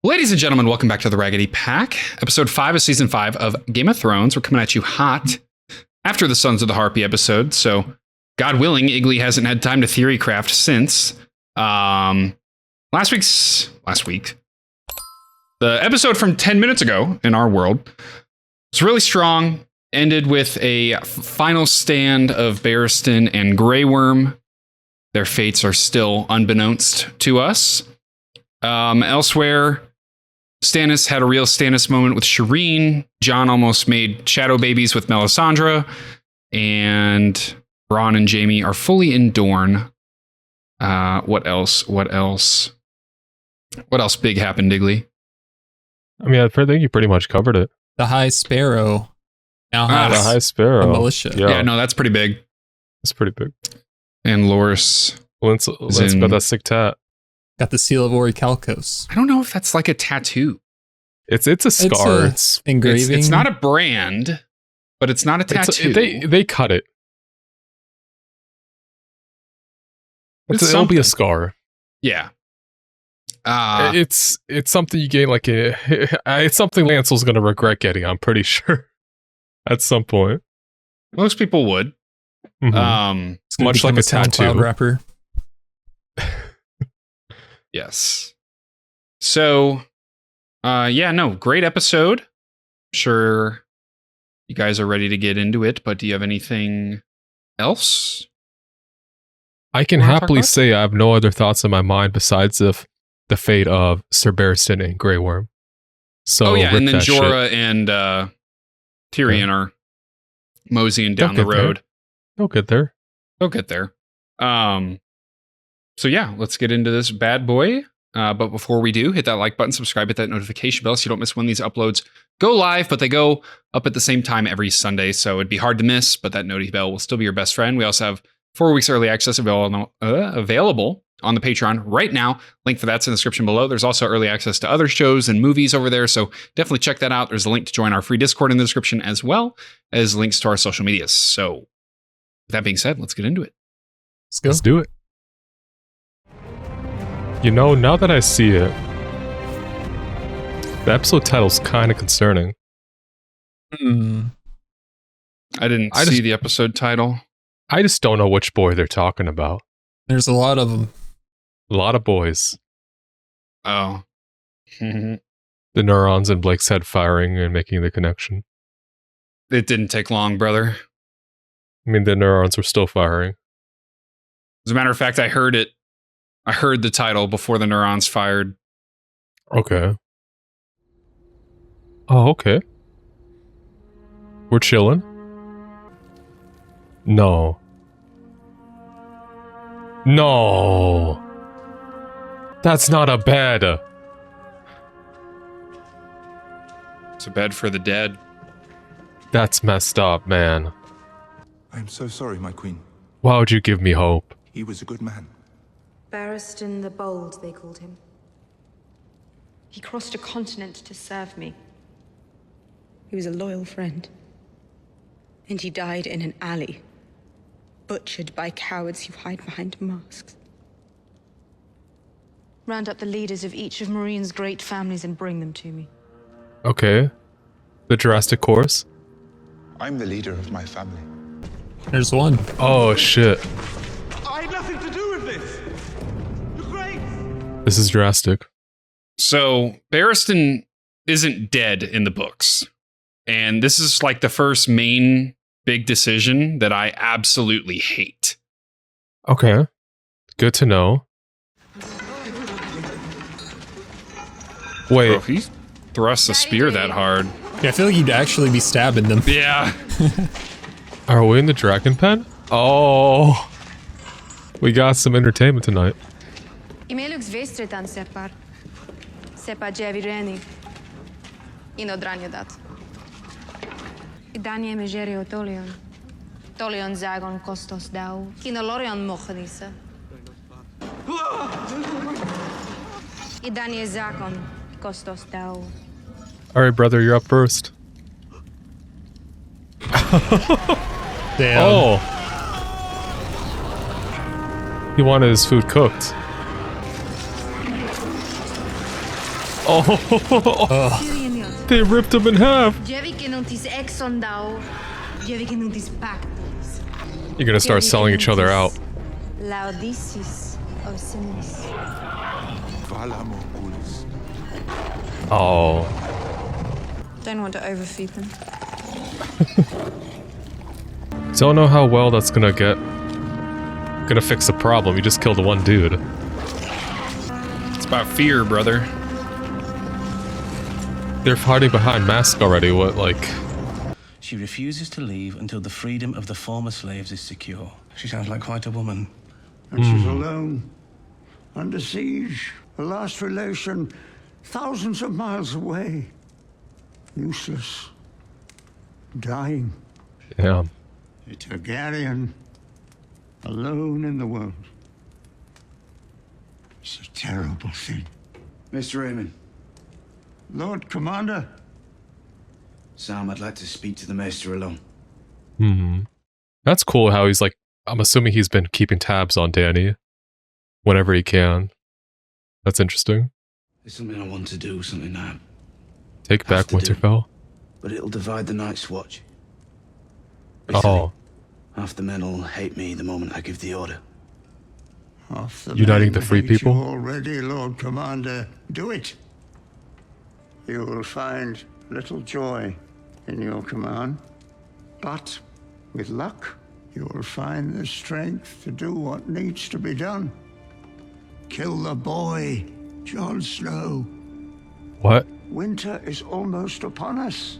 Ladies and gentlemen, welcome back to the Raggedy Pack, episode 5 of season 5 of Game of Thrones. We're coming at you hot after the Sons of the Harpy episode, so God willing, Iggly hasn't had time to theory craft since. Last week, the episode from 10 minutes ago in our world was really strong, ended with a final stand of Barristan and Grey Worm. Their fates are still unbeknownst to us. Elsewhere, Stannis had a real Stannis moment with Shireen. Jon almost made shadow babies with Melisandre. And Bronn and Jaime are fully in Dorne. What else big happened, Iggly? I mean, I think you pretty much covered it. The High Sparrow now has the High Sparrow. a militia. Yeah, no, that's pretty big. It's pretty big. And Loras. Lance got that sick tat. Got the seal of Orichalcos. I don't know if that's like a tattoo. It's a scar. It's engraving. It's not a brand, but it's not a tattoo. They cut it. It'll be a scar. Yeah. It's something you gain it's something Lancel's gonna regret getting, I'm pretty sure. At some point. Most people would. Mm-hmm. It's gonna much like become a tattoo. SoundCloud rapper. Yes. So, great episode. Sure you guys are ready to get into it, but do you have anything else? I can happily say I have no other thoughts in my mind besides the fate of Sir Barristan and Grey Worm. So and then Jorah and Tyrion are moseying down the road. They'll get there. So yeah, let's get into this bad boy. But before we do, hit that like button, subscribe, hit that notification bell so you don't miss when these uploads go live, but they go up at the same time every Sunday, so it'd be hard to miss, but that noti bell will still be your best friend. We also have 4 weeks early access available on the Patreon right now. Link for that's in the description below. There's also early access to other shows and movies over there, so definitely check that out. There's a link to join our free Discord in the description, as well as links to our social medias. So with that being said, let's get into it. Let's do it. You know, now that I see it, the episode title's kind of concerning. I didn't see the episode title. I just don't know which boy they're talking about. There's a lot of them. A lot of boys. Oh. The neurons in Blake's head firing and making the connection. It didn't take long, brother. I mean, the neurons were still firing. As a matter of fact, I heard it. I heard the title before the neurons fired. Okay. Oh, okay. We're chilling. No. That's not a bed. It's a bed for the dead. That's messed up, man. I'm so sorry, my queen. Why would you give me hope? He was a good man. Barristan the Bold, they called him. He crossed a continent to serve me. He was a loyal friend. And he died in an alley, butchered by cowards who hide behind masks. Round up the leaders of each of Meereen's great families and bring them to me. Okay. The Jurassic course? I'm the leader of my family. There's one. Oh, shit. I had nothing to do with this! You're great! This is drastic. So, Barristan isn't dead in the books. And this is like the first main big decision that I absolutely hate. Okay. Good to know. Wait. Bro, if he thrusts a spear that hard. Yeah, I feel like you'd actually be stabbing them. Yeah. Are we in the Dragon Pen? Oh. We got some entertainment tonight. Imelux vestretan separ. Sepa jevireni. Ino dranjedat. Idanje me žerio tolion. Tolion zagon kostos dau. Kino lorion mochadisa. Idanje zakon kostos dau. Alright, brother, you're up first. Damn. Oh. He wanted his food cooked. Oh, they ripped him in half. You're gonna start selling each other out. Oh. Don't want to overfeed them. Don't know how well that's gonna fix the problem. You just killed one dude. It's about fear, brother. They're hiding behind masks already. What, like? She refuses to leave until the freedom of the former slaves is secure. She sounds like quite a woman. And she's alone, under siege, a last relation, thousands of miles away. Useless. Dying. Yeah. A Targaryen, alone in the world. It's a terrible thing. Mr. Raymond. Lord Commander. Sam, I'd like to speak to the Maester alone. That's cool how he's like, I'm assuming he's been keeping tabs on Dany whenever he can. That's interesting. There's something I want to do, something I take back Winterfell. But it'll divide the Night's Watch. Oh. Half the men will hate me the moment I give the order. Half the uniting men the free hate you people? already, Lord Commander. Do it. You will find little joy in your command. But with luck, you will find the strength to do what needs to be done. Kill the boy, Jon Snow. What? Winter is almost upon us.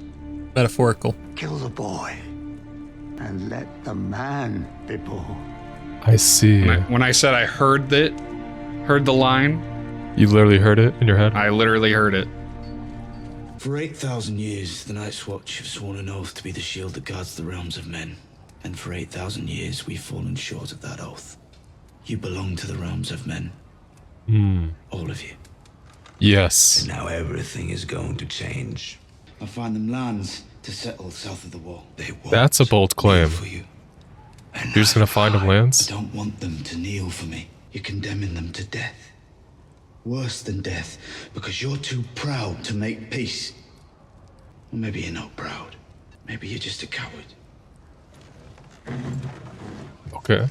Metaphorical. Kill the boy and let the man be born. I see. When I said I heard the line, You literally heard it in your head? I literally heard it. For 8,000 years, the Night's Watch have sworn an oath to be the shield that guards the realms of men. And for 8,000 years, we've fallen short of that oath. You belong to the realms of men. All of you. Yes. And now everything is going to change. I'll find them lands to settle south of the wall. They won't. That's a bold claim. For you. You're just gonna find them lands? I don't want them to kneel for me. You're condemning them to death. Worse than death, because you're too proud to make peace. Or maybe you're not proud. Maybe you're just a coward. Okay.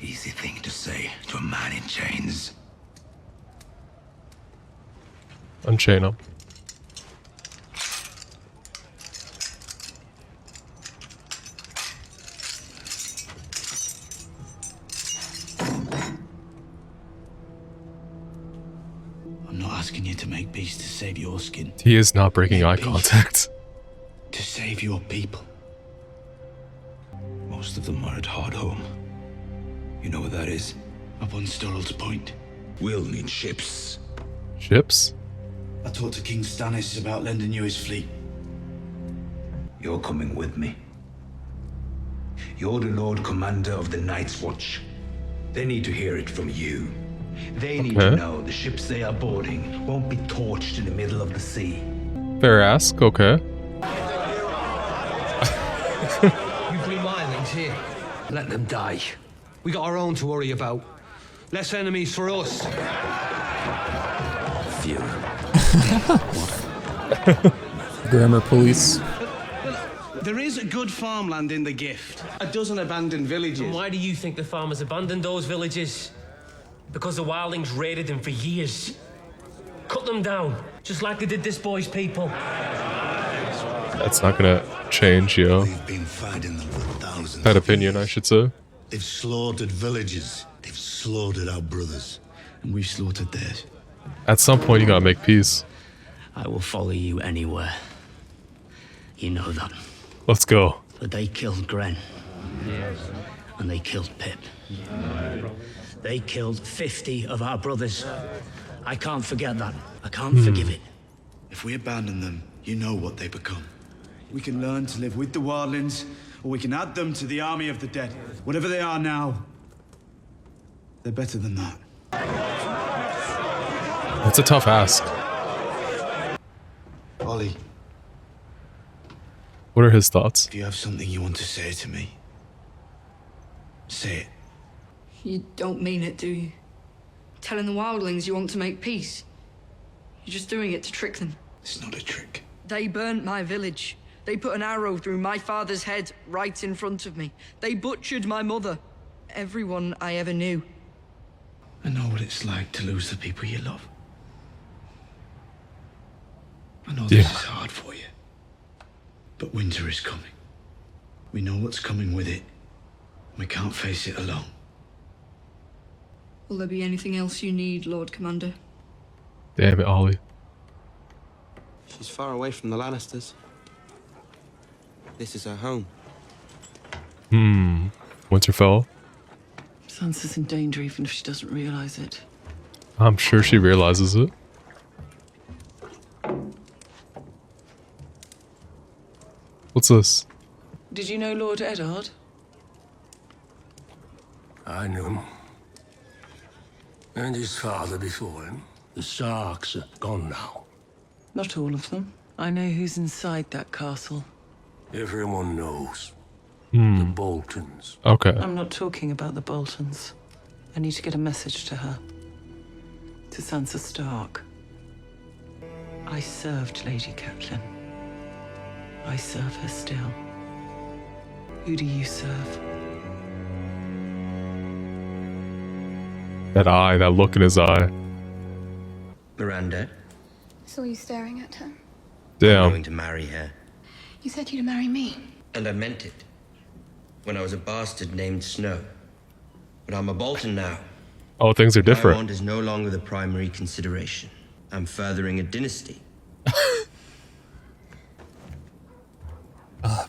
Easy thing to say to a man in chains. Unchain him. I'm not asking you to make peace to save your skin. He is not breaking eye contact. To save your people. Most of them are at Hardhome. You know where that is? Up on Storrel's Point. We'll need ships. Ships? I talked to King Stannis about lending you his fleet. You're coming with me. You're the Lord Commander of the Night's Watch. They need to hear it from you. They need to know the ships they are boarding won't be torched in the middle of the sea. Fair ask, okay. You Green Wildlings here. Let them die. We got our own to worry about. Less enemies for us. Fewer. Grammar police. There is good farmland in the gift. A dozen abandoned villages. And why do you think the farmers abandoned those villages? Because the wildlings raided them for years. Cut them down, just like they did this boy's people. That's not gonna change, yo. They've been fighting them for thousands. That opinion, I should say. They've slaughtered villages. They've slaughtered our brothers. And we've slaughtered theirs. At some point, you gotta make peace. I will follow you anywhere. You know that. Let's go. But they killed Gren. And they killed Pip. They killed 50 of our brothers. I can't forget that. I can't forgive it. If we abandon them, you know what they become. We can learn to live with the wildlings, or we can add them to the army of the dead. Whatever they are now, they're better than that. That's a tough ask. Ollie. What are his thoughts? If you have something you want to say to me, say it. You don't mean it, do you? Telling the wildlings you want to make peace. You You're just doing it to trick them. It's not a trick. They burnt my village. They put an arrow through my father's head right in front of me. They butchered my mother. Everyone I ever knew. I know what it's like to lose the people you love. I know this is hard for you. But winter is coming. We know what's coming with it. We can't face it alone. Will there be anything else you need, Lord Commander? Damn it, Ollie. She's far away from the Lannisters. This is her home. Winterfell. Sansa's in danger even if she doesn't realize it. I'm sure she realizes it. What's this? Did you know Lord Eddard? I knew him. And his father before him. The Starks are gone now. Not all of them. I know who's inside that castle. Everyone knows. The Boltons. Okay. I'm not talking about the Boltons. I need to get a message to her. To Sansa Stark. I served Lady Catelyn. I serve her still. Who do you serve? That eye, that look in his eye. Miranda, Saw you staring at her. I'm Damn. going to marry her. You said you'd marry me. And I meant it. When I was a bastard named Snow. But I'm a Bolton now. Oh, things are My different. wand is no longer the primary consideration. I'm furthering a dynasty.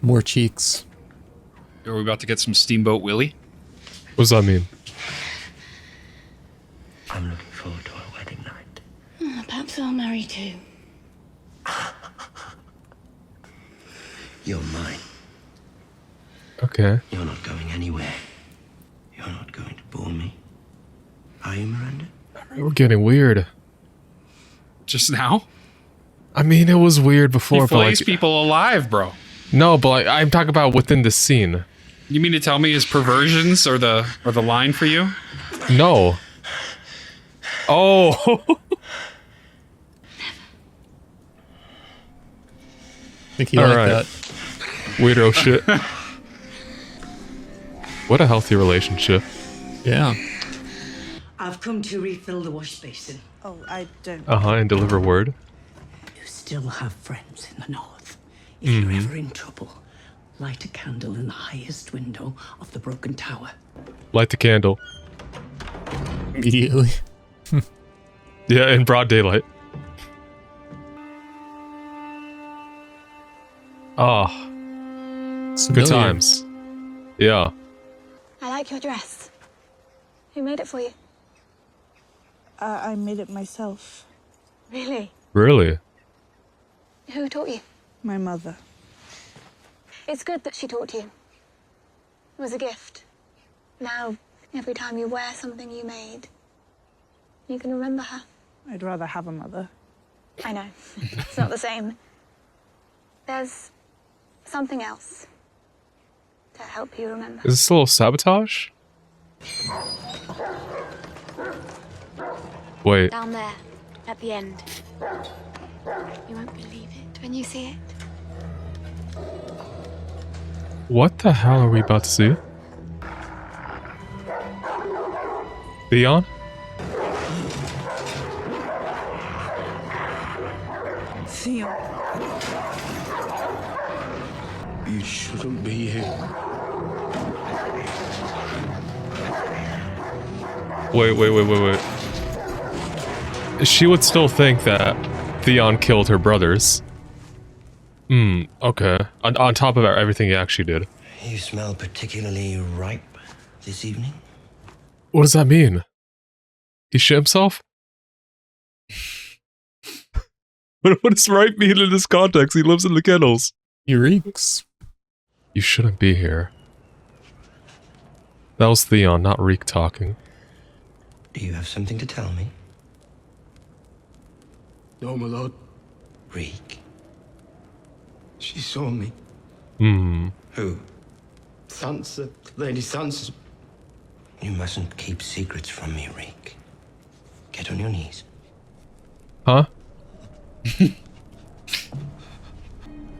More cheeks. Are we about to get some Steamboat Willie? What does that mean? I'm looking forward to our wedding night. Perhaps I'll marry too. You're mine. Okay. You're not going anywhere. You're not going to bore me. Are you, Miranda? We're getting weird. Just now? I mean, it was weird before, He but like, flays people alive, bro. no, but like, I'm talking about within the scene. You mean to tell me his perversions are the line for you? No. Oh. Think he liked that. Weirdo shit. What a healthy relationship. Yeah. I've come to refill the wash basin. Oh, I don't. And deliver word. You still have friends in the north. If you're ever in trouble, light a candle in the highest window of the broken tower. Light the candle. Immediately. Yeah, in broad daylight. Ah. Good times. Yeah. I like your dress. Who made it for you? I made it myself. Really? Really? Who taught you? My mother. It's good that she taught you. It was a gift. Now, every time you wear something you made, you can remember her. I'd rather have a mother. I know. It's not the same. There's something else to help you remember. Is this a little sabotage? Wait. Down there, at the end. You won't believe it when you see it. What the hell are we about to see? Theon? Theon. You shouldn't be here. Wait. She would still think that Theon killed her brothers. Okay. On top of everything he actually did. You smell particularly ripe this evening. What does that mean? He shit himself? What does right mean in this context? He lives in the kennels. He reeks. You shouldn't be here. That was Theon, not Reek talking. Do you have something to tell me? No, my lord. Reek. She saw me. Who? Sansa. Lady Sansa. You mustn't keep secrets from me, Reek. Get on your knees. Huh?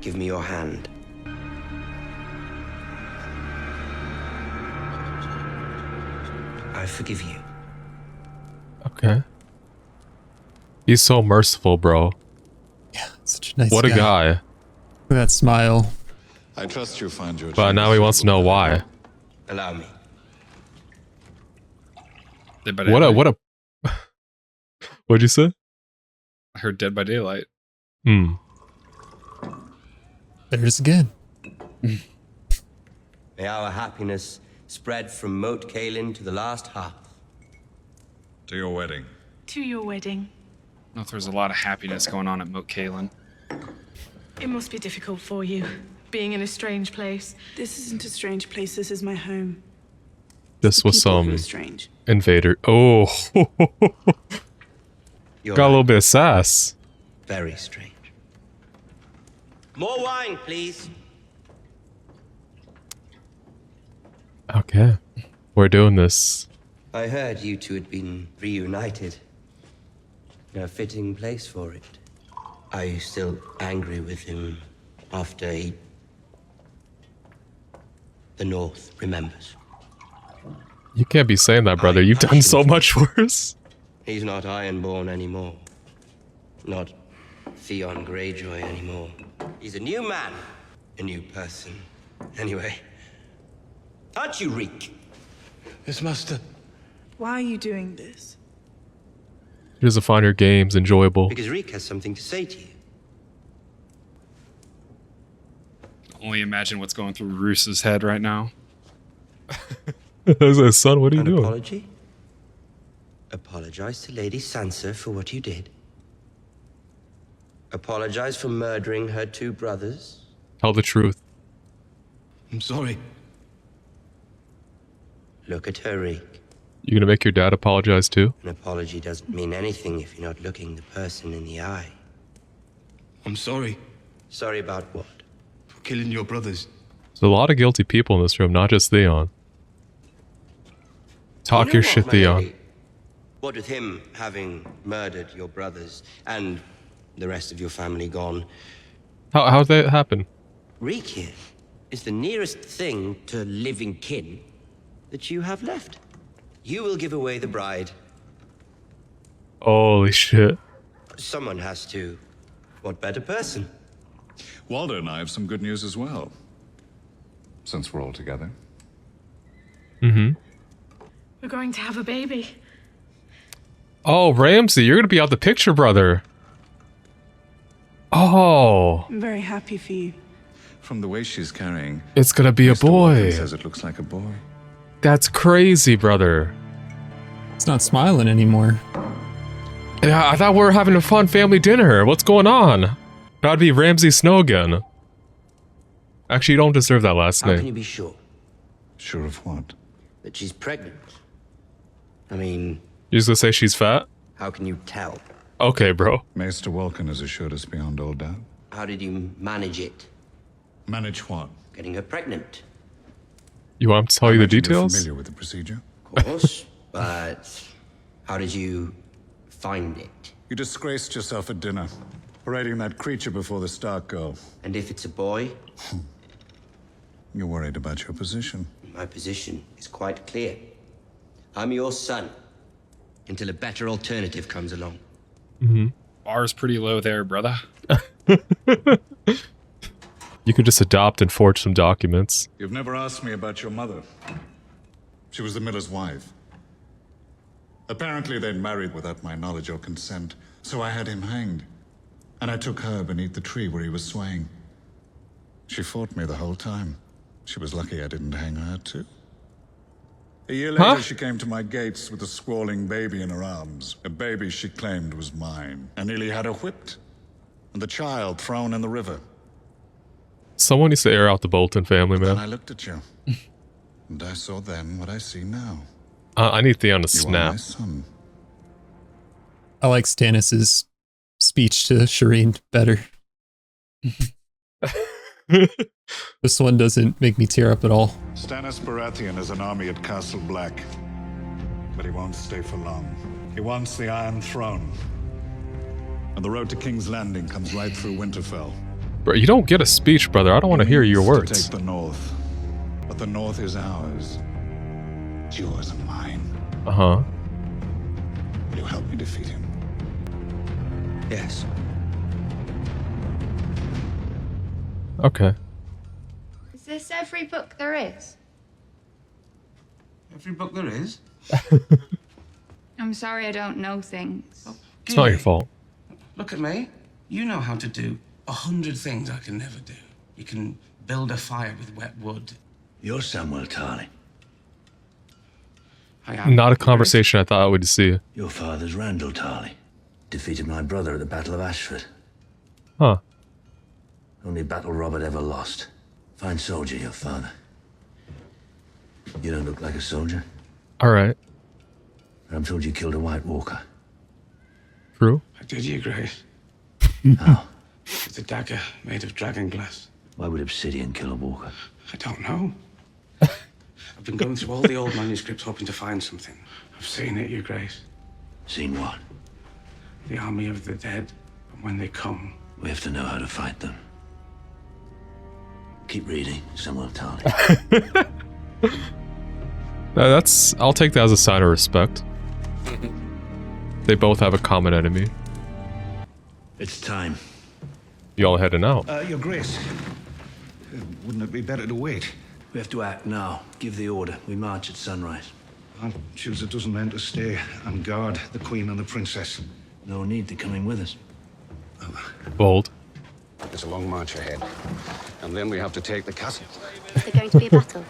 Give me your hand. I forgive you. Okay. He's so merciful, bro. Such a nice What a guy. Look at that smile. I trust you'll find your But now he wants to know why. Allow me. Dead by What a Daylight. What'd you say? I heard Dead by Daylight. Hmm. There's again. May our happiness spread from Moat Cailin to the last hearth. To your wedding. To your wedding. I know there's a lot of happiness going on at Moat Cailin. It must be difficult for you, being in a strange place. This isn't a strange place, this is my home. This was People who some are strange. invader. Oh. You're Got a little bit of sass. very strange. More wine, please. Okay. We're doing this. I heard you two had been reunited. No fitting place for it. Are you still angry with him after he... The North remembers? You can't be saying that, brother. You've done so much worse. He's not Ironborn anymore. Not Theon Greyjoy anymore. He's a new man. A new person. Anyway. Aren't you, Reek? Yes, Master. Why are you doing this? He doesn't find your games enjoyable. Because Reek has something to say to you. Only imagine what's going through Roos's head right now. I was like, son, what are you An doing? apology? Apologize to Lady Sansa for what you did. Apologize for murdering her two brothers. Tell the truth. I'm sorry. Look at her, Reek. You gonna make your dad apologize too? An apology doesn't mean anything if you're not looking the person in the eye. I'm sorry. Sorry about what? For killing your brothers. There's a lot of guilty people in this room, not just Theon. Talk You know your what, shit, my Theon. lady? What with him having murdered your brothers and the rest of your family gone, How'd that happen? Reek here is the nearest thing to living kin that you have left. You will give away the bride. Holy shit. Someone has to. What better person? Waldo and I have some good news as well. Since we're all together. Mm-hmm. We're going to have a baby. Oh, Ramsay, you're gonna be out the picture, brother. Oh. I'm very happy for you. From the way she's carrying, It's gonna be a Mr. Walton boy. says it looks like a boy. That's crazy, brother. It's not smiling anymore. Yeah, I thought we were having a fun family dinner. What's going on? That'd be Ramsay Snow again. Actually, you don't deserve that last How can you name. be sure Sure of what? that she's pregnant? I mean, You're just gonna say she's fat? how can you tell? Okay, bro. Maester Walken has assured us beyond all doubt. How did you manage it? Manage what? Getting her pregnant, You want me to tell you the Imagine you're details? familiar with the procedure? of course. But how did you find it? You disgraced yourself at dinner, parading that creature before the Stark girl. And if it's a boy? You're worried about your position. My position is quite clear. I'm your son until a better alternative comes along. Mm-hmm. Bar's pretty low there, brother. You could just adopt and forge some documents. You've never asked me about your mother. She was the miller's wife. Apparently they'd married without my knowledge or consent, so I had him hanged. And I took her beneath the tree where he was swaying. She fought me the whole time. She was lucky I didn't hang her too. A year later, she came to my gates with a squalling baby in her arms. A baby she claimed was mine. I nearly had her whipped. And the child thrown in the river. Someone needs to air out the Bolton family, Then I man. looked at you. And I saw then what I see now. I need Theon to You are my snap. son. I like Stannis's speech to Shireen better. This one doesn't make me tear up at all. Stannis Baratheon has an army at Castle Black. But he won't stay for long. He wants the Iron Throne. And the road to King's Landing comes right through Winterfell. Bro, you don't get a speech, brother. I don't want to hear your To words. take the north. But the north is ours. It's yours and mine. Uh-huh. Will you help me defeat him? Yes. Okay. Is this every book there is? Every book there is? I'm sorry I don't know things. It's not your fault. Look at me. You know how to do 100 things I can never do. You can build a fire with wet wood. You're Samuel Tarly. I am. Not a conversation I thought I would see. Your father's Randall Tarly. Defeated my brother at the Battle of Ashford. Huh. Only battle Robert ever lost. Fine soldier, your father. You don't look like a soldier. Alright. I'm told you killed a White Walker. True. I did, Your Grace. How? With a dagger made of dragon glass. Why would obsidian kill a walker? I don't know. I've been going through all the old manuscripts hoping to find something. I've seen it, Your Grace. Seen what? The army of the dead. And when they come... We have to know how to fight them. Keep reading, Samuel Tarly. I'll take that as a sign of respect. They both have a common enemy. It's time. Y'all heading out. Your Grace, wouldn't it be better to wait? We have to act now. Give the order. We march at sunrise. I'll choose a dozen men to stay and guard the Queen and the Princess. No need. They're coming with us. Bold. There's a long march ahead. And then we have to take the castle. Is there going to be a battle?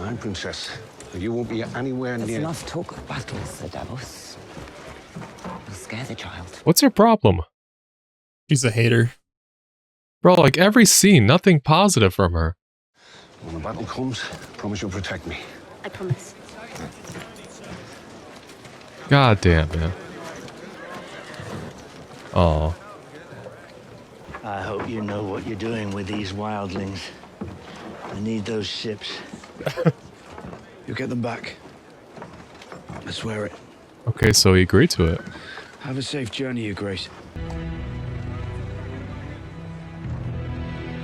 Aye, Princess. You won't be anywhere There's near... enough talk of battles, Sir Davos. You'll scare the child. What's your problem? She's a hater. Bro, like every scene, nothing positive from her. When the battle comes, promise you'll protect me. I promise. God damn, man. Oh. I hope you know what you're doing with these wildlings. I need those ships. You get them back. I swear it. Okay, so he agreed to it. Have a safe journey, Your Grace.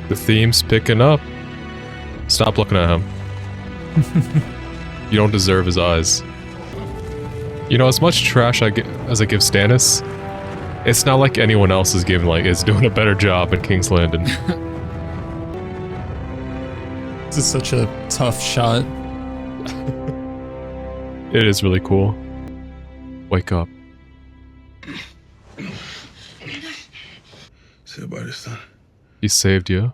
The theme's picking up. Stop looking at him. You don't deserve his eyes. You know, as much trash as I give Stannis, it's not like anyone else is doing a better job in King's Landing. This is such a tough shot. It is really cool. Wake up. Sebaristan. He saved you.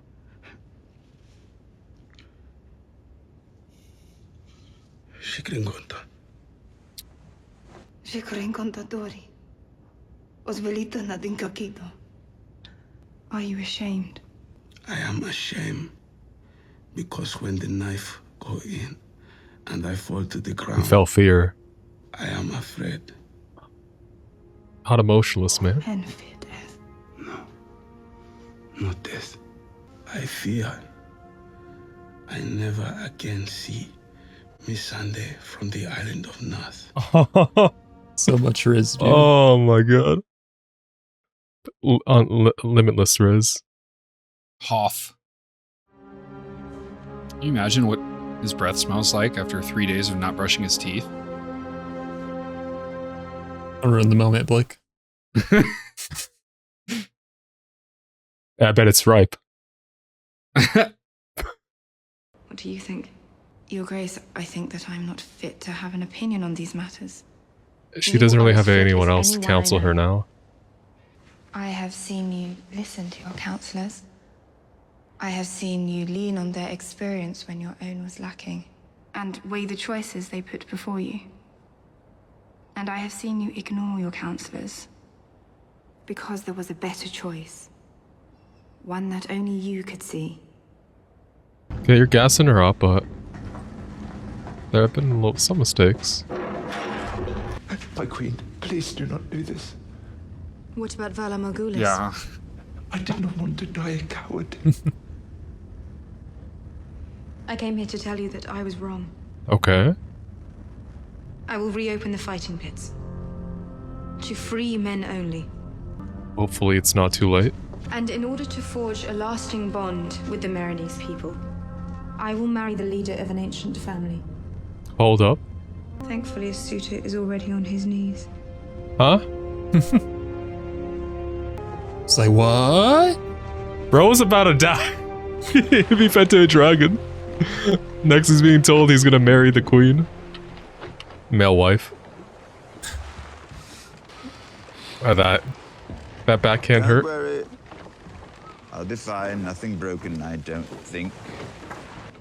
Shikrinkontatori. Osvelita nadinkakito. Are you ashamed? I am ashamed. Because when the knife go in and I fall to the He ground, felt fear. I am afraid. Not emotionless, man. And fear death. Not death. I fear I never again see Missandei from the island of Nath. So much Riz, dude. Oh my god. Limitless Riz. Hoth. Can you imagine what his breath smells like after 3 days of not brushing his teeth? I'll ruin the moment, Blake. I bet it's ripe. What do you think? Your Grace, I think that I'm not fit to have an opinion on these matters. She doesn't really have anyone else to counsel her now. I have seen you listen to your counselors. I have seen you lean on their experience when your own was lacking, and weigh the choices they put before you. And I have seen you ignore your counselors, because there was a better choice. One that only you could see. Okay, you're gassing her up, but there have been some mistakes. My queen, please do not do this. What about Vala Morghulis? Yeah. I did not want to die a coward. I came here to tell you that I was wrong. Okay. I will reopen the fighting pits. To free men only. Hopefully it's not too late. And in order to forge a lasting bond with the Merenese people, I will marry the leader of an ancient family. Hold up. Thankfully, a suitor is already on his knees. Huh? It's like, what? Bro's about to die. Be fed to a dragon. Next he's being told he's gonna marry the queen. Male wife. That back can't hurt. Don't worry. I'll be fine. Nothing broken, I don't think.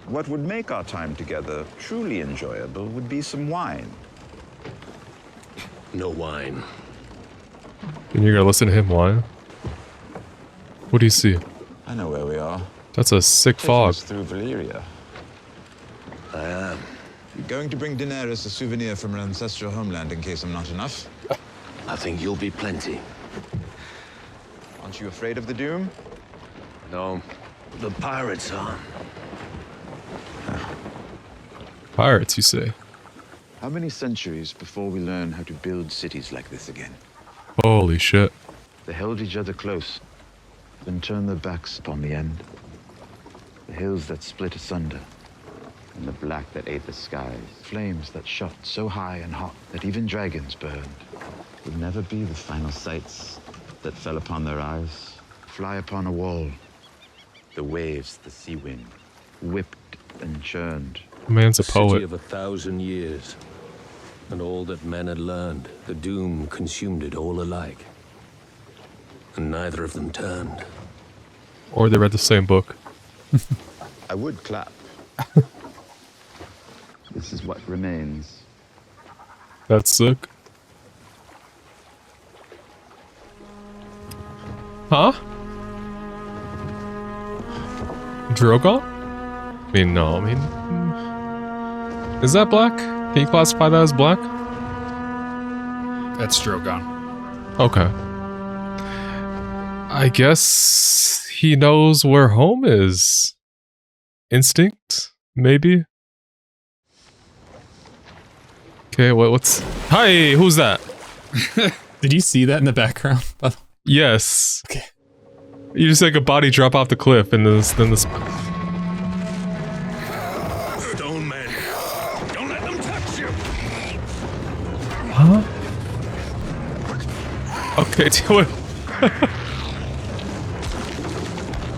What would make our time together truly enjoyable would be some wine. No wine. And you're gonna listen to him whine? What do you see? I know where we are. That's a sick fog. Through Valyria. I am. You're going to bring Daenerys a souvenir from her ancestral homeland in case I'm not enough? I think you'll be plenty. Aren't you afraid of the Doom? No, the pirates are. Pirates, you say? How many centuries before we learn how to build cities like this again? Holy shit. They held each other close, then turned their backs upon the end. The hills that split asunder, and the black that ate the skies. Flames that shot so high and hot that even dragons burned. Would never be the final sights that fell upon their eyes. Fly upon a wall. The waves, the sea wind, whipped and churned. Man's a City poet. of 1,000 years. And all that men had learned, the Doom consumed it all alike. And neither of them turned. Or they read the same book. I would clap. This is what remains. That's sick. Huh? Drogon? I mean, no, is that black? Can you classify that as black? That's Drogon. Okay. I guess he knows where home is. Instinct? Maybe? Okay, what's... Hi, who's that? Did you see that in the background? Yes. Okay. You just like a body drop off the cliff and then this... Stone men, don't let them touch you. Huh? Okay, deal with...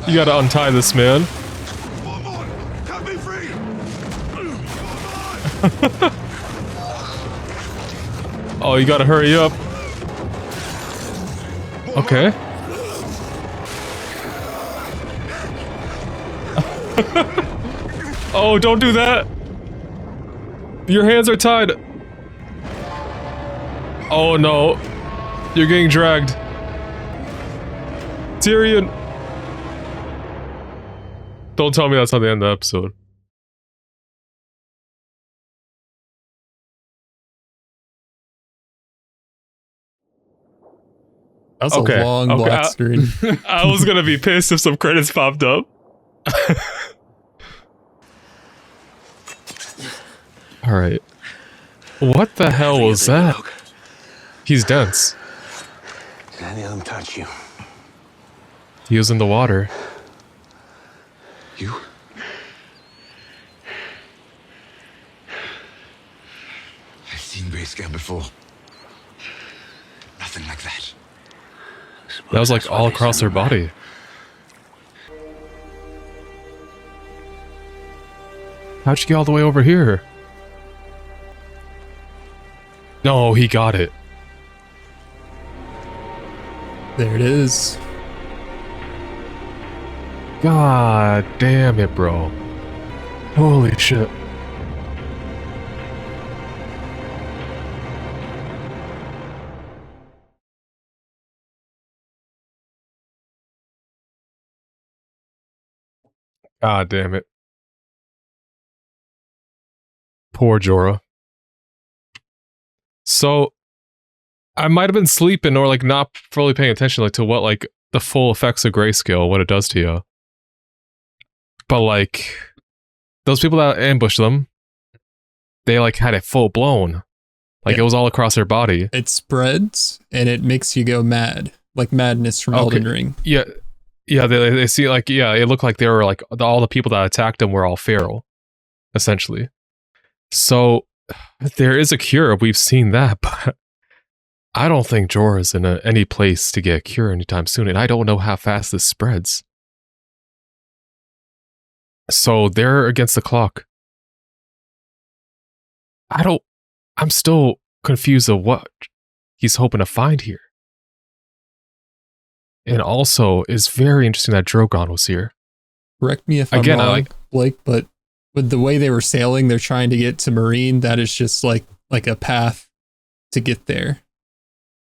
You gotta untie this man. Cut me free. Oh, you gotta hurry up. Okay. Oh, don't do that! Your hands are tied! Oh no. You're getting dragged. Tyrion! Don't tell me that's not the end of the episode. That's a long black screen. I was gonna be pissed if some credits popped up. Alright. What the hell was that? He's dense. Did any of them touch you? He was in the water. You? I've seen grayscale before. Nothing like that. That was like all across her body. How'd she get all the way over here? No, he got it. There it is. God damn it, bro. Holy shit. God damn it. Poor Jorah. So, I might have been sleeping or like not fully paying attention like to what like the full effects of grayscale, what it does to you. But like, those people that ambushed them, they like had it full blown. Like it was all across their body. It spreads and it makes you go mad. like Madness from Elden Ring. Yeah. Yeah, they see like, yeah, it looked like they were like all the people that attacked him were all feral, essentially. So there is a cure. We've seen that, but I don't think Jorah's in any place to get a cure anytime soon, and I don't know how fast this spreads. So they're against the clock. I'm still confused of what he's hoping to find here. And also, it's very interesting that Drogon was here. Correct me if I'm wrong, Blake, but with the way they were sailing, they're trying to get to Marine. That is just like a path to get there.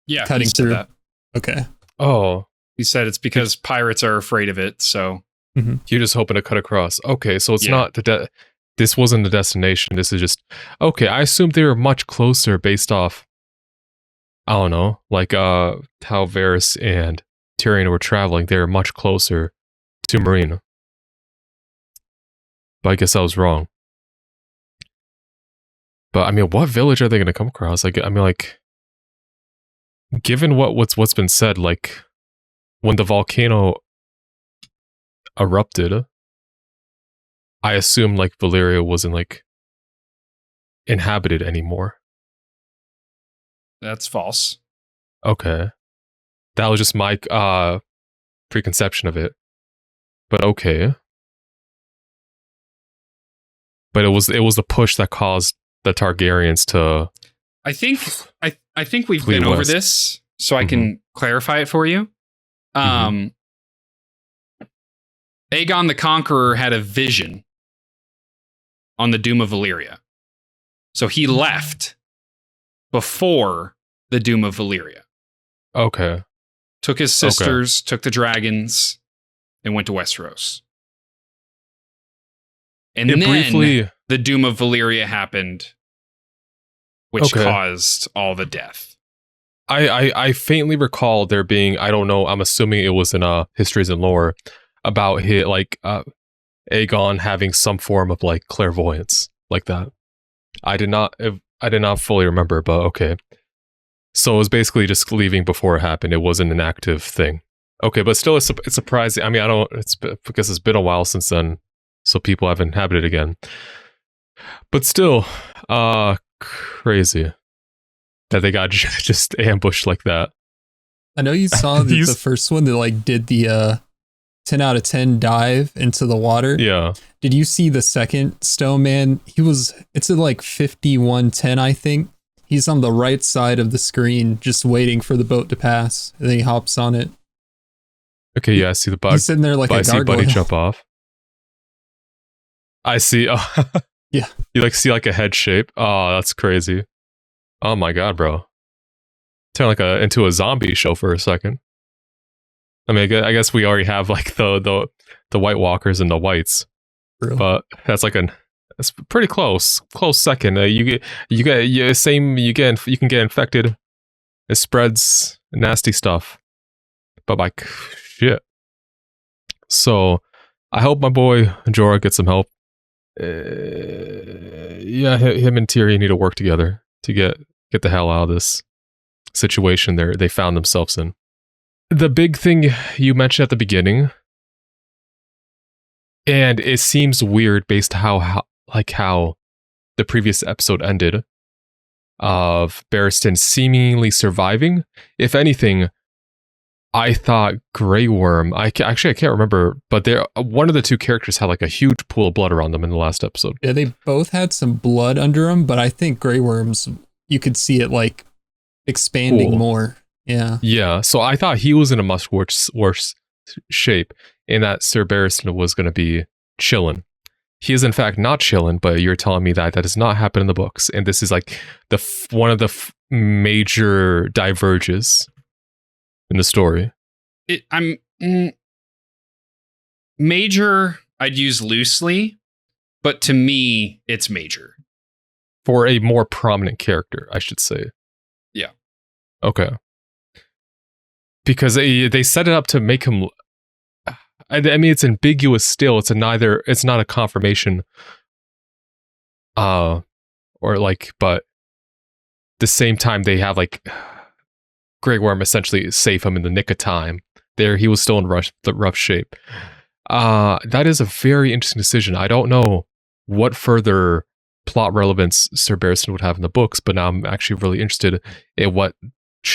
Yeah, cutting he said through. that. Okay. Oh, he said it's because pirates are afraid of it. So you're just hoping to cut across. Okay, so it's not this wasn't the destination. This is just okay. I assumed they were much closer based off. I don't know, like how Varys and Tyrion were traveling. They were much closer to Marine. But I guess I was wrong. But I mean, what village are they going to come across? Like, I mean, like, given what's been said, like when the volcano erupted, I assume like Valyria wasn't like inhabited anymore. That's false. Okay, that was just my preconception of it. But okay. But it was the push that caused the Targaryens to. I think we've been over this, so I can clarify it for you. Aegon the Conqueror had a vision on the Doom of Valyria, so he left before the Doom of Valyria. Okay. Took his sisters, took the dragons, and went to Westeros. And then briefly, the Doom of Valyria happened, which caused all the death. I faintly recall there being, I don't know, I'm assuming it was in Histories and Lore, about his, like Aegon having some form of like clairvoyance like that. I did not fully remember, but okay. So it was basically just leaving before it happened. It wasn't an active thing. Okay, but still, it's surprising. I mean, it's because it's been a while since then, so people have inhabited again. But still, crazy that they got just ambushed like that. I know you saw the first one that like did the 10 out of 10 dive into the water. Yeah. Did you see the second stone man? It's at like 5110, I think. He's on the right side of the screen, just waiting for the boat to pass. And then he hops on it. Okay, yeah, I see the bug. He's sitting there like a gargoyle. I see Buddy jump off. I see. Yeah. You like see like a head shape. Oh, that's crazy. Oh my god, bro. Turn like into a zombie show for a second. I mean, I guess we already have like the White Walkers and the Whites, but that's like it's pretty close second. You can get infected. It spreads nasty stuff. But like shit. So I hope my boy Jorah gets some help. Yeah, him and Tyrion need to work together to get the hell out of this situation they found themselves in. The big thing you mentioned at the beginning, and it seems weird based how the previous episode ended, of Barristan seemingly surviving. If anything, I thought Grey Worm. I can't remember, but one of the two characters had like a huge pool of blood around them in the last episode. Yeah, they both had some blood under them, but I think Grey Worm's, you could see it like expanding more. Yeah. Yeah. So I thought he was in a much worse shape, and that Sir Barristan was going to be chilling. He is in fact not chilling, but you're telling me that does not happen in the books, and this is like one of the major diverges in the story. Major, I'd use loosely, but to me, it's major. For a more prominent character, I should say. Yeah. Okay. Because they set it up to make him. I mean, it's ambiguous still. It's not a confirmation. Or like, but at the same time, they have like Grey Worm essentially save him in the nick of time. There, he was still in rough shape. That is a very interesting decision. I don't know what further plot relevance Sir Barristan would have in the books, but now I'm actually really interested in what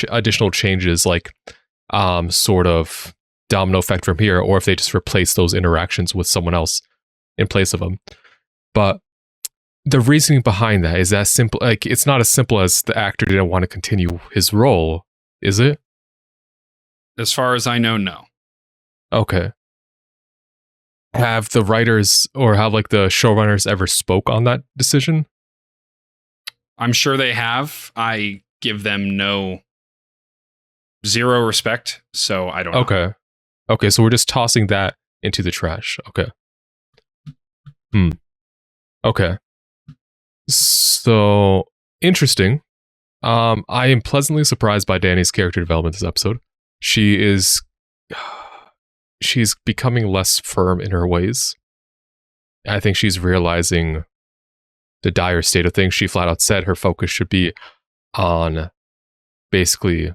additional changes, like sort of domino effect from here, or if they just replace those interactions with someone else in place of them. But the reasoning behind that is that simple. Like, it's not as simple as the actor didn't want to continue his role, is it? As far as I know, no. Okay. Have the writers or have like the showrunners ever spoke on that decision? I'm sure they have. I give them zero respect, so I don't know. Okay. Okay, so we're just tossing that into the trash. Okay. Okay. So, interesting. I am pleasantly surprised by Dany's character development this episode. She's becoming less firm in her ways. I think she's realizing the dire state of things. She flat out said her focus should be on basically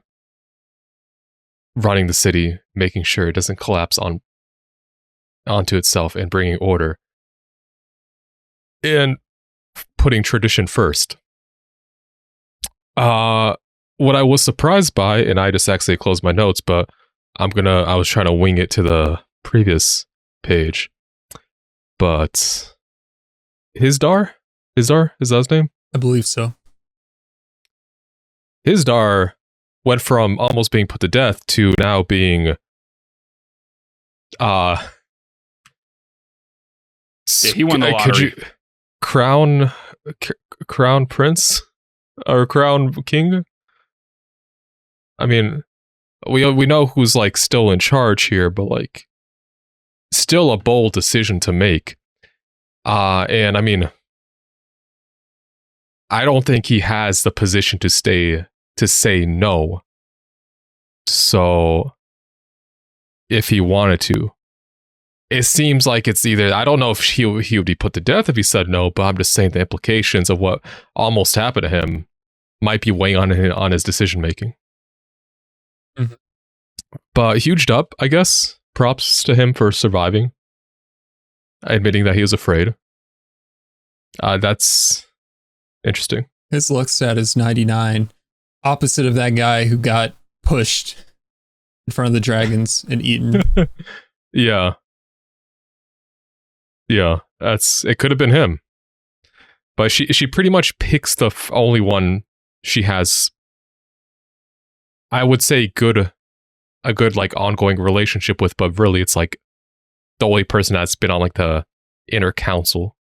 running the city, making sure it doesn't collapse onto itself, and bringing order. And putting tradition first. What I was surprised by, and I just actually closed my notes, but I was trying to wing it to the previous page. But Hizdar? Is that his name? I believe so. Hizdar went from almost being put to death to now being he won the lottery. Crown Prince or Crown King? I mean, we know who's like still in charge here, but like still a bold decision to make. And I mean, I don't think he has the position to say no. So if he wanted to, it seems like it's either, I don't know if he would be put to death if he said no, but I'm just saying the implications of what almost happened to him might be weighing on his decision making. Mm-hmm. But huged up, I guess. Props to him for surviving, admitting that he was afraid. That's interesting. His luck stat is 99, opposite of that guy who got pushed in front of the dragons and eaten. Yeah, it could have been him. But she pretty much picks the only one she has, I would say, a good like ongoing relationship with, but really it's like the only person that's been on like the inner council.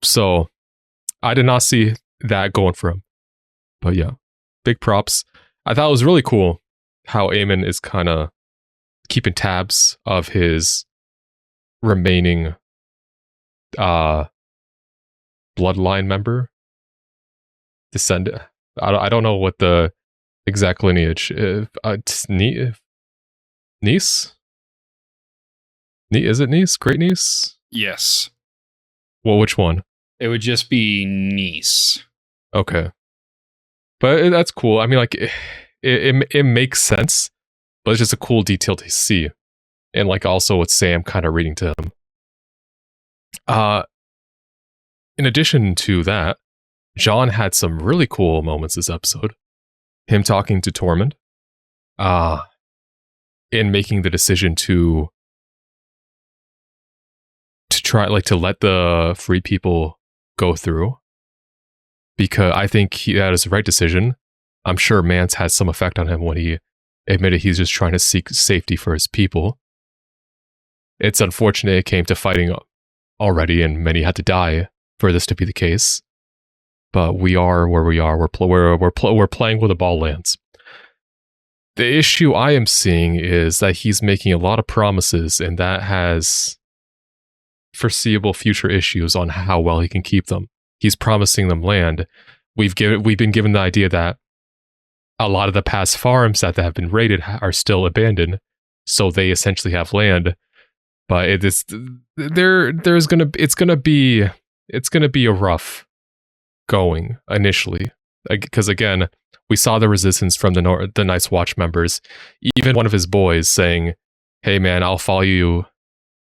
So I did not see that going for him. But yeah, big props. I thought it was really cool how Aemon is kind of keeping tabs of his remaining bloodline member, descendant. I don't know what the exact lineage. Niece? Is it niece? Great niece? Yes. Well, which one? It would just be niece. Okay. But that's cool. I mean, like, it makes sense, but it's just a cool detail to see. And, like, also with Sam kind of reading to him. In addition to that, Jon had some really cool moments this episode. Him talking to Tormund. In making the decision to try, like, to let the free people go through. Because I think that is the right decision. I'm sure Mance had some effect on him when he admitted he's just trying to seek safety for his people. It's unfortunate it came to fighting already, and many had to die for this to be the case. But we are where we are. We're playing where the ball lands. The issue I am seeing is that he's making a lot of promises, and that has foreseeable future issues on how well he can keep them. He's promising them land. We've been given the idea that a lot of the past farms that have been raided are still abandoned, so they essentially have land. But it's gonna be a rough going initially. because again, we saw the resistance from the Night's Watch members. Even one of his boys saying, "Hey man, I'll follow you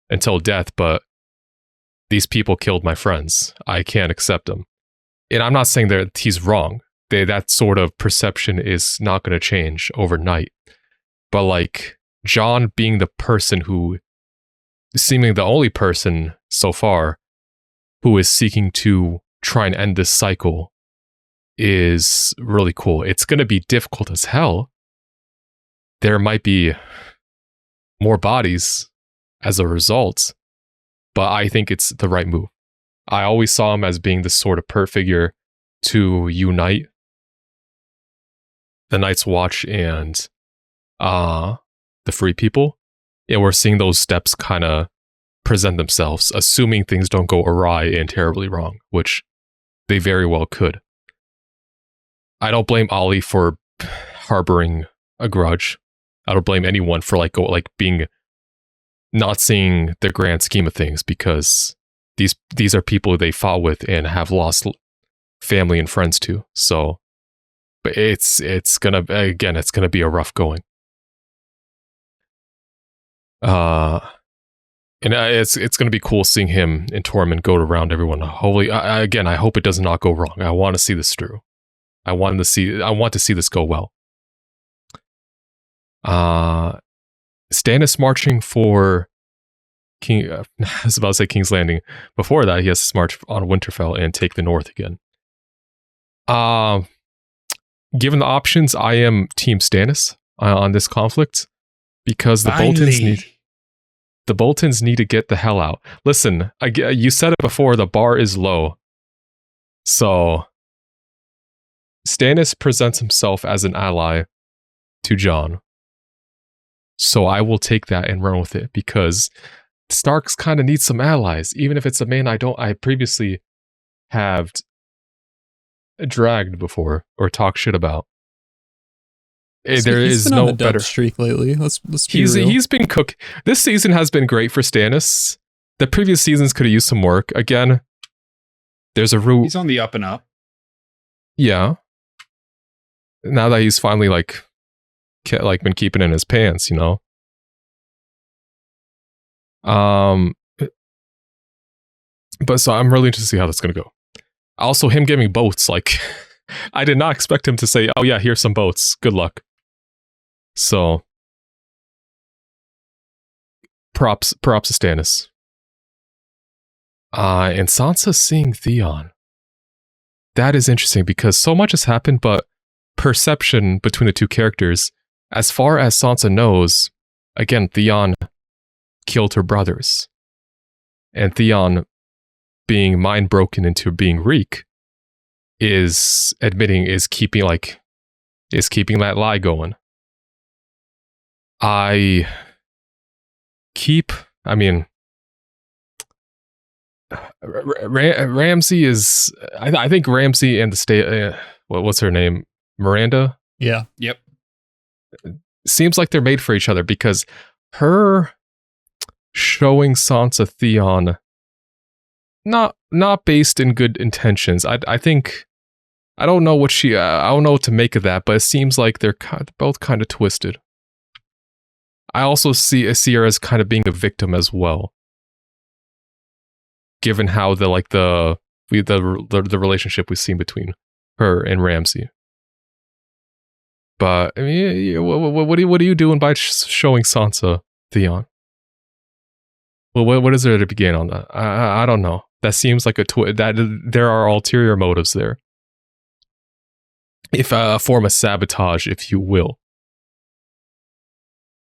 until death, but these people killed my friends. I can't accept them." And I'm not saying that he's wrong. That sort of perception is not going to change overnight. But like Jon being the person who, seemingly the only person so far, who is seeking to try and end this cycle, is really cool. It's going to be difficult as hell. There might be more bodies as a result, but I think it's the right move. I always saw him as being the sort of figure to unite the Night's Watch and the Free People. And we're seeing those steps kind of present themselves, assuming things don't go awry and terribly wrong, which they very well could. I don't blame Ollie for harboring a grudge. I don't blame anyone for being not seeing the grand scheme of things, because these are people they fought with and have lost family and friends to. So, but it's gonna be a rough going. And it's gonna be cool seeing him and Tormund go around everyone. Hopefully, I hope it does not go wrong. I want to see this through. I want to see this go well. Stannis marching for King. I was about to say King's Landing. Before that, he has to march on Winterfell and take the north again. Given the options, I am Team Stannis on this conflict, because the Boltons need to get the hell out. Listen, you said it before, the bar is low. So Stannis presents himself as an ally to Jon. So I will take that and run with it, because Starks kind of need some allies, even if it's a man I previously have dragged before or talked shit about. There is been no on a better streak lately. Let's be real. He's been cooked. This season has been great for Stannis. The previous seasons could have used some work. Again, there's a route. He's on the up and up. Yeah. Now that he's finally been keeping in his pants, you know. But so I'm really interested to see how that's gonna go. Also, him giving boats, I did not expect him to say, "Oh yeah, here's some boats. Good luck." So, props to Stannis. And Sansa seeing Theon. That is interesting, because so much has happened, but perception between the two characters, as far as Sansa knows, again, Theon killed her brothers. And Theon, being mind broken into being Reek, is keeping that lie going. Ramsay is, I think Ramsay and the state, what's her name? Miranda? Yeah. Yep. Seems like they're made for each other, because her showing Sansa Theon, not based in good intentions. I think, I don't know what to make of that, but it seems like they're both kind of twisted. I also see her as kind of being a victim as well, given how the relationship we've seen between her and Ramsay. But I mean, what are you doing by showing Sansa Theon? Well, what is there to begin on that? I don't know. That seems like that there are ulterior motives there. If a form of sabotage, if you will.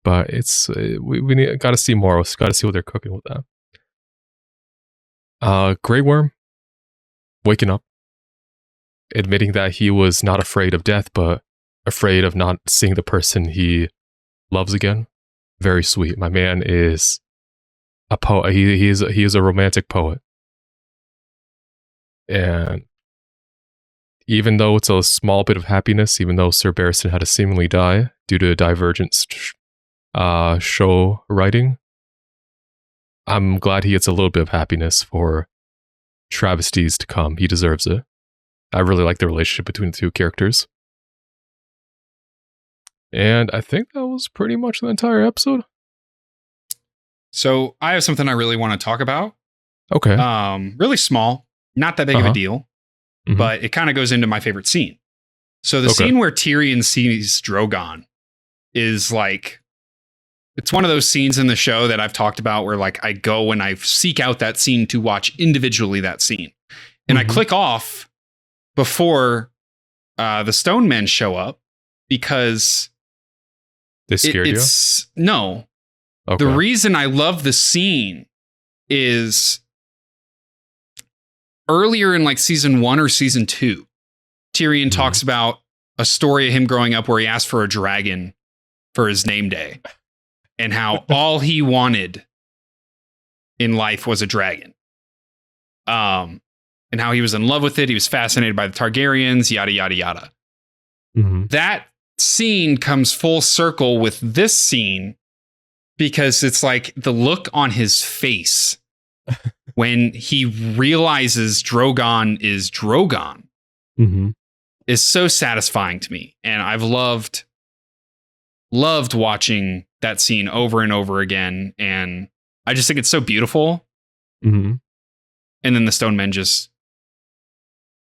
But it's we got to see more. We got to see what they're cooking with that. Grey Worm waking up, admitting that he was not afraid of death, but afraid of not seeing the person he loves again. Very sweet. My man is a poet. He is a romantic poet. And even though it's a small bit of happiness, even though Sir Barristan had to seemingly die due to divergent show writing, I'm glad he gets a little bit of happiness for travesties to come. He deserves it. I really like the relationship between the two characters. And I think that was pretty much the entire episode. So I have something I really want to talk about. Okay. Really small, not that big of a deal, but it kind of goes into my favorite scene. So the scene where Tyrion sees Drogon is like, it's one of those scenes in the show that I've talked about where like I go and I seek out that scene to watch individually that scene. And I click off before the Stone Men show up because they scared you? No. Okay. The reason I love the scene is earlier in like season 1 or season 2, Tyrion talks about a story of him growing up where he asked for a dragon for his name day and how all he wanted in life was a dragon. And how he was in love with it. He was fascinated by the Targaryens, yada, yada, yada. That scene comes full circle with this scene because it's like the look on his face when he realizes Drogon is Drogon is so satisfying to me. And I've loved watching that scene over and over again. And I just think it's so beautiful. And then the Stone Men just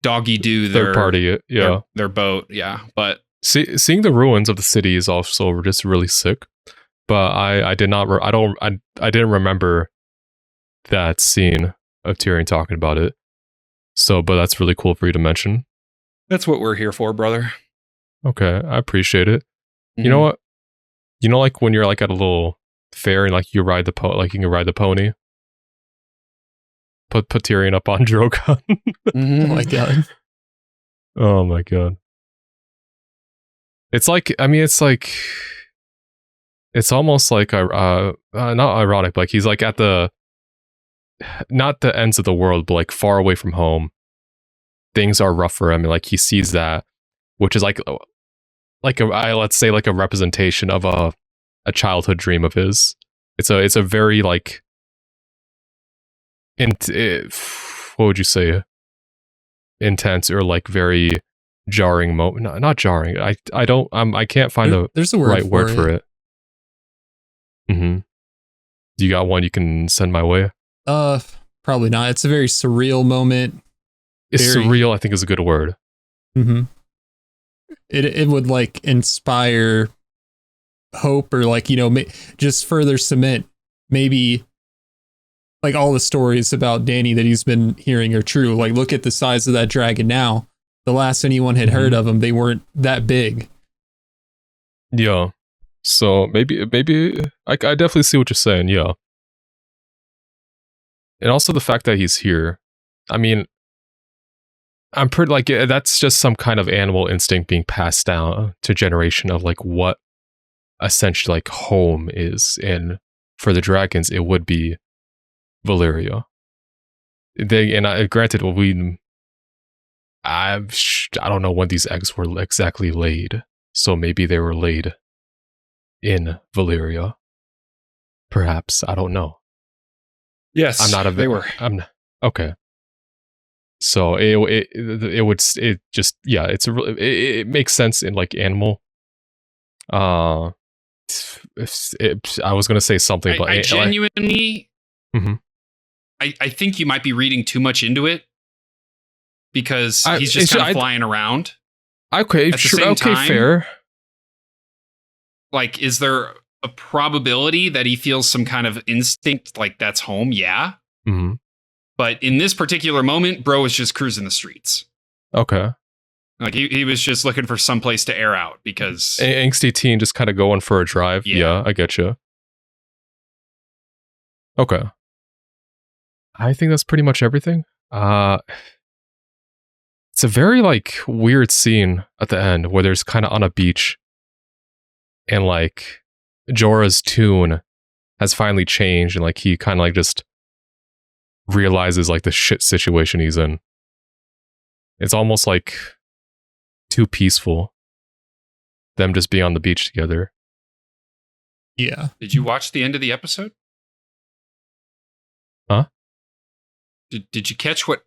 doggy do their third party, their boat. Yeah. But seeing the ruins of the city is also just really sick. But I didn't remember that scene of Tyrion talking about it. So, but that's really cool for you to mention. That's what we're here for, brother. Okay, I appreciate it. You know what? You know, like when you're like at a little fair and like you ride the you can ride the pony. Put Tyrion up on Drogon. Oh my god. Oh my god. It's like, I mean, it's like, it's almost like not ironic, but like he's like at not the ends of the world, but like far away from home. Things are rough for him, and like he sees that, which is like let's say like a representation of a childhood dream of his. It's a very like, what would you say? Intense or like very jarring moment. Not jarring. I can't find there's a the word right word for it. Do you got one you can send my way? Probably not. It's a very surreal moment. Surreal, I think, is a good word. It would like inspire hope, or like, you know, just further cement maybe like all the stories about Dany that he's been hearing are true. Like, look at the size of that dragon now. The last anyone had heard of them, they weren't that big. Yeah. So maybe I definitely see what you're saying. Yeah. And also the fact that he's here. I mean, I'm pretty like that's just some kind of animal instinct being passed down to generation of like what essentially like home is. And for the dragons, it would be Valyria. Granted, I don't know when these eggs were exactly laid, so maybe they were laid in Valyria. Perhaps, I don't know. Yes, they were. Okay. So it makes sense in like animal. I was gonna say something, but I genuinely, I think you might be reading too much into it because he's just kind of flying around. Okay, sure. Okay, fair. Like, is there a probability that he feels some kind of instinct like that's home? Yeah. But in this particular moment, bro was just cruising the streets. Okay. Like he was just looking for some place to air out because angsty teen just kind of going for a drive. Yeah, I get you. Okay. I think that's pretty much everything. It's a very like weird scene at the end where there's kind of on a beach and like Jorah's tune has finally changed and like he kind of like just realizes like the shit situation he's in. It's almost like too peaceful. Them just being on the beach together. Yeah. Did you watch the end of the episode? Huh? Did you catch what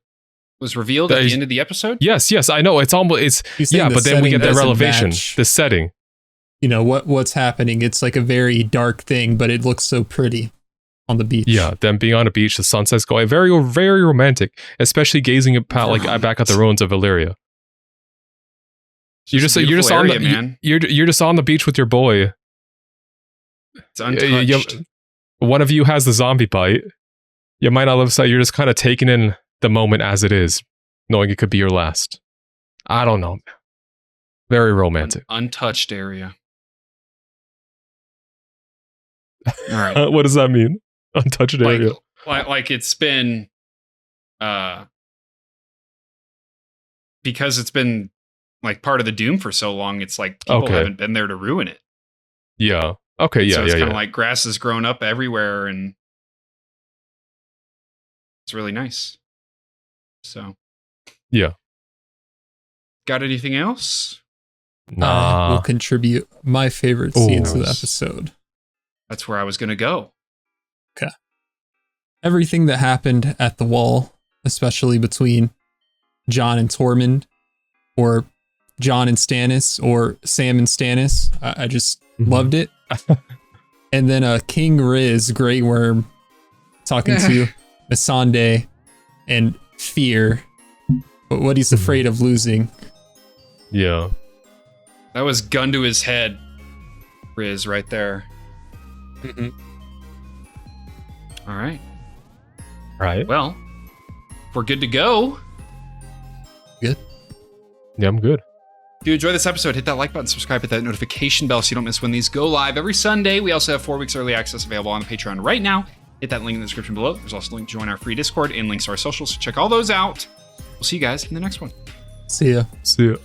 was revealed at the end of the episode? Yes, I know. It's almost but then we get the revelation, the setting. You know what's happening. It's like a very dark thing, but it looks so pretty on the beach. Yeah, them being on a beach, the sunset's going very, very romantic, especially gazing back at the ruins of Illyria. You're just on the beach with your boy. It's untouched. One of you has the zombie bite. You might not live sight. You're just kind of taking in the moment as it is, knowing it could be your last. I don't know. Very romantic. Untouched area. All right. What does that mean? Untouched area. Like it's been, because it's been like part of the Doom for so long. It's like people haven't been there to ruin it. Yeah. Okay. Yeah. So it's kind of like grass has grown up everywhere, and it's really nice. So. Yeah. Got anything else? I will contribute my favorite scenes of the episode. That's where I was going to go. Okay. Everything that happened at the wall, especially between Jon and Tormund, or Jon and Stannis, or Sam and Stannis, I just loved it. And then King Riz, Grey Worm, talking to Missandei and fear, but what he's afraid of losing. Yeah. That was gun to his head, Riz, right there. Mm-hmm. All right. Right. Well, we're good to go. Good. Yeah, I'm good. If you enjoyed this episode, hit that like button, subscribe, hit that notification bell so you don't miss when these go live every Sunday. We also have 4 weeks early access available on the Patreon right now. Hit that link in the description below. There's also a link to join our free Discord and links to our socials. So check all those out. We'll see you guys in the next one. See ya. See ya.